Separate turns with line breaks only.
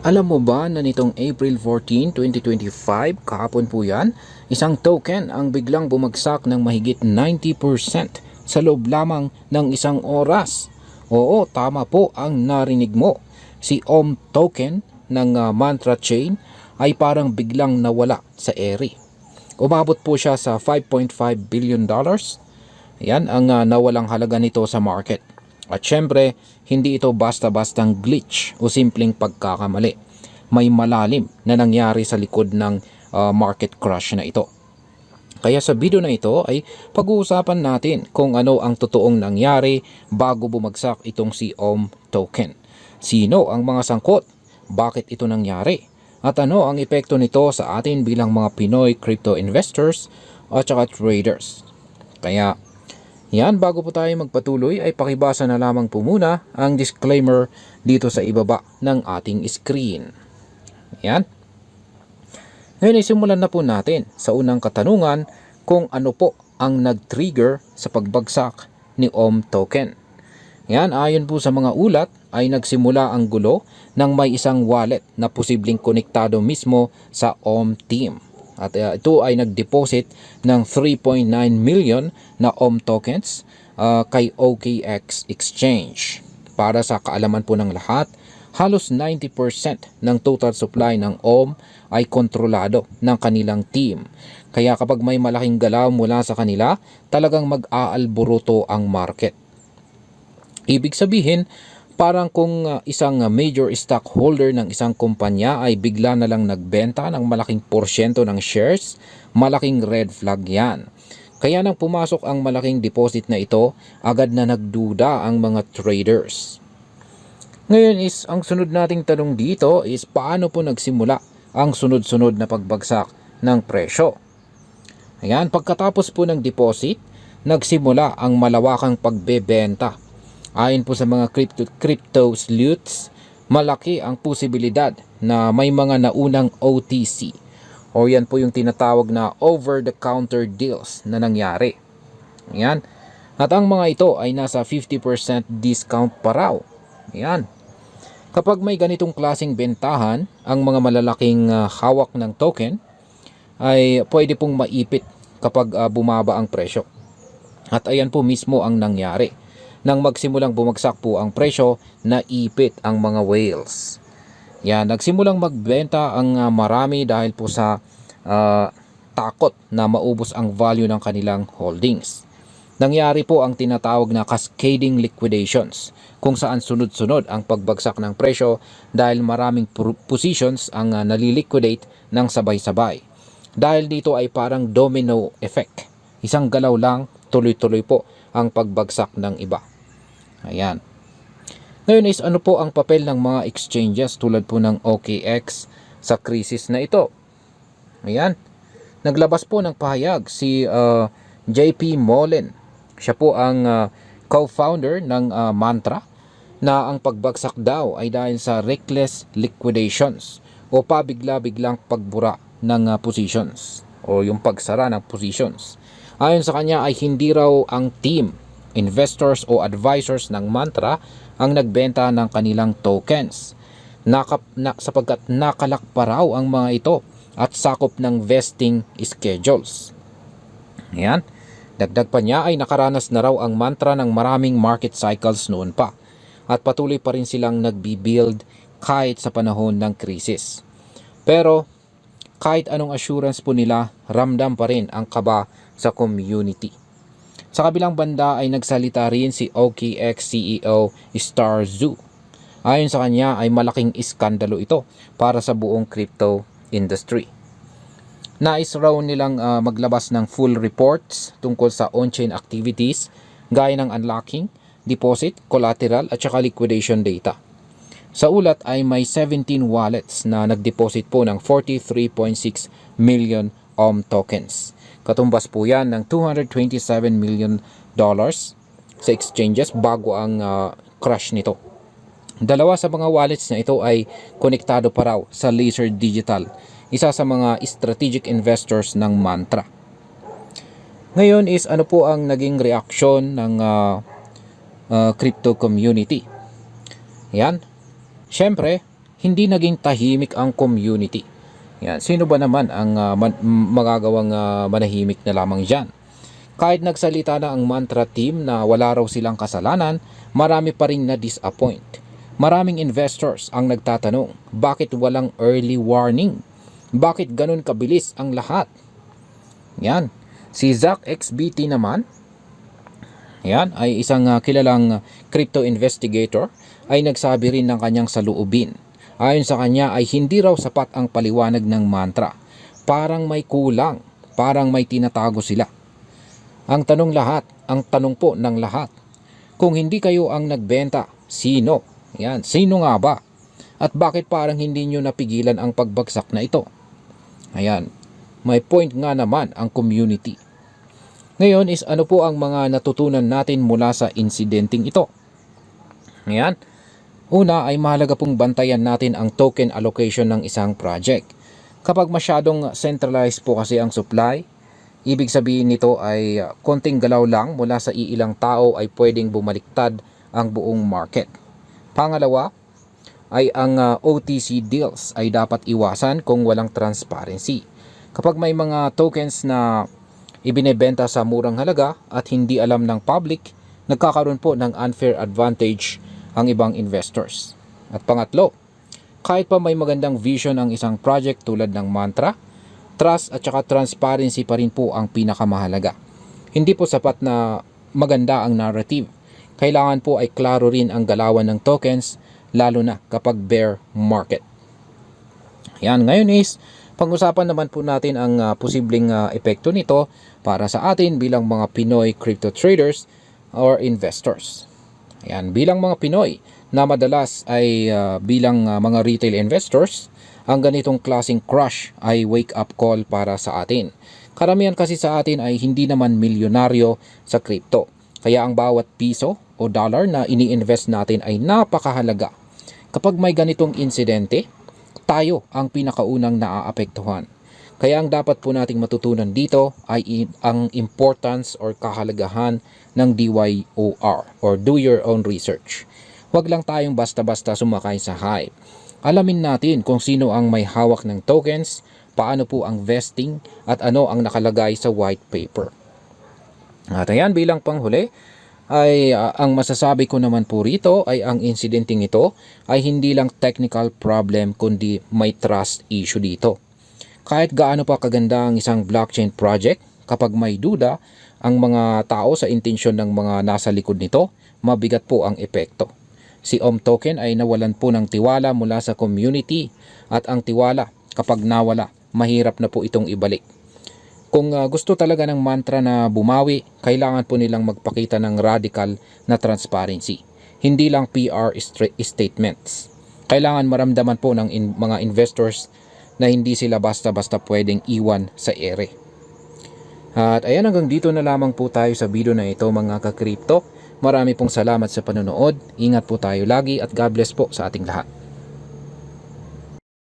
Alam mo ba na nitong April 14, 2025, kahapon po yan, isang token ang biglang bumagsak ng mahigit 90% sa loob lamang ng isang oras. Oo, tama po ang narinig mo. Si OM token ng Mantra Chain ay parang biglang nawala sa ere. Umabot po siya sa $5.5 billion. Yan ang nawalang halaga nito sa market. At syempre, hindi ito basta-bastang glitch o simpleng pagkakamali. May malalim na nangyari sa likod ng market crash na ito. Kaya sa video na ito ay pag-uusapan natin kung ano ang totoong nangyari bago bumagsak itong si OM token. Sino ang mga sangkot? Bakit ito nangyari? At ano ang epekto nito sa atin bilang mga Pinoy crypto investors at saka traders? Kaya yan, bago po tayo magpatuloy ay pakibasa na lamang po muna ang disclaimer dito sa ibaba ng ating screen. Yan. Ngayon isimulan na po natin sa unang katanungan kung ano po ang nag-trigger sa pagbagsak ni OM token. Yan, ayon po sa mga ulat ay nagsimula ang gulo nang may isang wallet na posibleng konektado mismo sa OM team. At ito ay nag-deposit ng 3.9 million na OM tokens kay OKX Exchange. Para sa kaalaman po ng lahat, halos 90% ng total supply ng OM ay kontrolado ng kanilang team. Kaya kapag may malaking galaw mula sa kanila, talagang mag-aalboruto ang market. Ibig sabihin, parang kung isang major stockholder ng isang kumpanya ay bigla na lang nagbenta ng malaking porsyento ng shares, malaking red flag yan. Kaya nang pumasok ang malaking deposit na ito, agad na nagduda ang mga traders. Ngayon ang sunod nating tanong dito is paano po nagsimula ang sunod-sunod na pagbagsak ng presyo? Ayan, pagkatapos po ng deposit, nagsimula ang malawakang pagbebenta. Ayon po sa mga crypto sleuths, malaki ang posibilidad na may mga naunang OTC o yan po yung tinatawag na over-the-counter deals na nangyari. Yan. At ang mga ito ay nasa 50% discount pa raw. Yan. Kapag may ganitong klaseng bentahan, ang mga malalaking hawak ng token ay pwede pong maipit kapag bumaba ang presyo. At ayan po mismo ang nangyari. Nang magsimulang bumagsak po ang presyo, naipit ang mga whales. Yan, nagsimulang magbenta ang marami dahil po sa takot na maubos ang value ng kanilang holdings. Nangyari po ang tinatawag na cascading liquidations, kung saan sunod-sunod ang pagbagsak ng presyo dahil maraming positions ang naliliquidate ng sabay-sabay. Dahil dito ay parang domino effect. Isang galaw lang, tuloy-tuloy po ang pagbagsak ng iba. Ayan. Ngayon is ano po ang papel ng mga exchanges tulad po ng OKX sa krisis na ito? Ayan. Naglabas po ng pahayag si JP Mollin. Siya po ang co-founder ng Mantra na ang pagbagsak daw ay dahil sa reckless liquidations o pabigla-biglang pagbura ng positions o yung pagsara ng positions. Ayon sa kanya ay hindi raw ang team, investors o advisors ng Mantra ang nagbenta ng kanilang tokens sapagkat nakalak pa raw ang mga ito at sakop ng vesting schedules. Yan. Dagdag pa niya ay nakaranas na raw ang Mantra ng maraming market cycles noon pa at patuloy pa rin silang nagbi-build kahit sa panahon ng krisis. Pero kahit anong assurance po nila, ramdam pa rin ang kaba sa community. Sa kabilang banda ay nagsalita rin si OKX CEO Star Zhu. Ayon sa kanya ay malaking iskandalo ito para sa buong crypto industry. Nais raw nilang maglabas ng full reports tungkol sa on-chain activities gaya ng unlocking, deposit, collateral at saka liquidation data. Sa ulat ay may 17 wallets na nagdeposit po ng 43.6 million OM tokens. Katumbas po yan ng $227 million sa exchanges bago ang crash nito. Dalawa sa mga wallets na ito ay konektado pa raw sa Laser Digital, isa sa mga strategic investors ng Mantra. Ngayon is ano po ang naging reaksyon ng crypto community? Yan. Siyempre, hindi naging tahimik ang community. Yan. Sino ba naman ang magagawang manahimik na lamang dyan? Kahit nagsalita na ang mantra team na wala raw silang kasalanan, marami pa rin na-disappoint. Maraming investors ang nagtatanong, bakit walang early warning? Bakit ganun kabilis ang lahat? Yan. Si Zach XBT naman, yan, ay isang kilalang crypto investigator, ay nagsabi rin ng kanyang saloobin. Ayon sa kanya ay hindi raw sapat ang paliwanag ng mantra. Parang may kulang, parang may tinatago sila. Ang tanong po ng lahat, kung hindi kayo ang nagbenta, sino? Yan, sino nga ba? At bakit parang hindi nyo napigilan ang pagbagsak na ito? Ayan, may point nga naman ang community. Ngayon is ano po ang mga natutunan natin mula sa insidenteng ito? Ayan, una ay mahalaga pong bantayan natin ang token allocation ng isang project. Kapag masyadong centralized po kasi ang supply, ibig sabihin nito ay konting galaw lang mula sa iilang tao ay pwedeng bumaliktad ang buong market. Pangalawa ay ang OTC deals ay dapat iwasan kung walang transparency. Kapag may mga tokens na ibinebenta sa murang halaga at hindi alam ng public, nagkakaroon po ng unfair advantage ang ibang investors. At pangatlo, kahit pa may magandang vision ang isang project tulad ng mantra, trust at saka transparency pa rin po ang pinakamahalaga. Hindi po sapat na maganda ang narrative. Kailangan po ay klaro rin ang galawan ng tokens, lalo na kapag bear market. Yan, ngayon is pag-usapan naman po natin ang posibleng epekto nito para sa atin bilang mga Pinoy crypto traders or investors. Yan, bilang mga Pinoy na madalas ay bilang mga retail investors, ang ganitong klaseng crash ay wake-up call para sa atin. Karamihan kasi sa atin ay hindi naman milyonaryo sa crypto. Kaya ang bawat piso o dollar na ini-invest natin ay napakahalaga. Kapag may ganitong insidente, tayo ang pinakaunang naaapektuhan. Kaya ang dapat po nating matutunan dito ay ang importance or kahalagahan ng DYOR or do your own research. Huwag lang tayong basta-basta sumakay sa hype. Alamin natin kung sino ang may hawak ng tokens, paano po ang vesting at ano ang nakalagay sa white paper. At ayan, bilang panghuli ay ang masasabi ko naman po rito ay ang insidenteng ito ay hindi lang technical problem kundi may trust issue dito. Kahit gaano pa kaganda ang isang blockchain project, kapag may duda ang mga tao sa intensyon ng mga nasa likod nito, mabigat po ang epekto. Si Om Token ay nawalan po ng tiwala mula sa community at ang tiwala kapag nawala, mahirap na po itong ibalik. Kung gusto talaga ng mantra na bumawi, kailangan po nilang magpakita ng radical na transparency. Hindi lang PR statements. Kailangan maramdaman po ng mga investors na hindi sila basta-basta pwedeng iwan sa ere. At ayan, hanggang dito na lamang po tayo sa video na ito mga ka-crypto. Marami pong salamat sa panonood. Ingat po tayo lagi at God bless po sa ating lahat.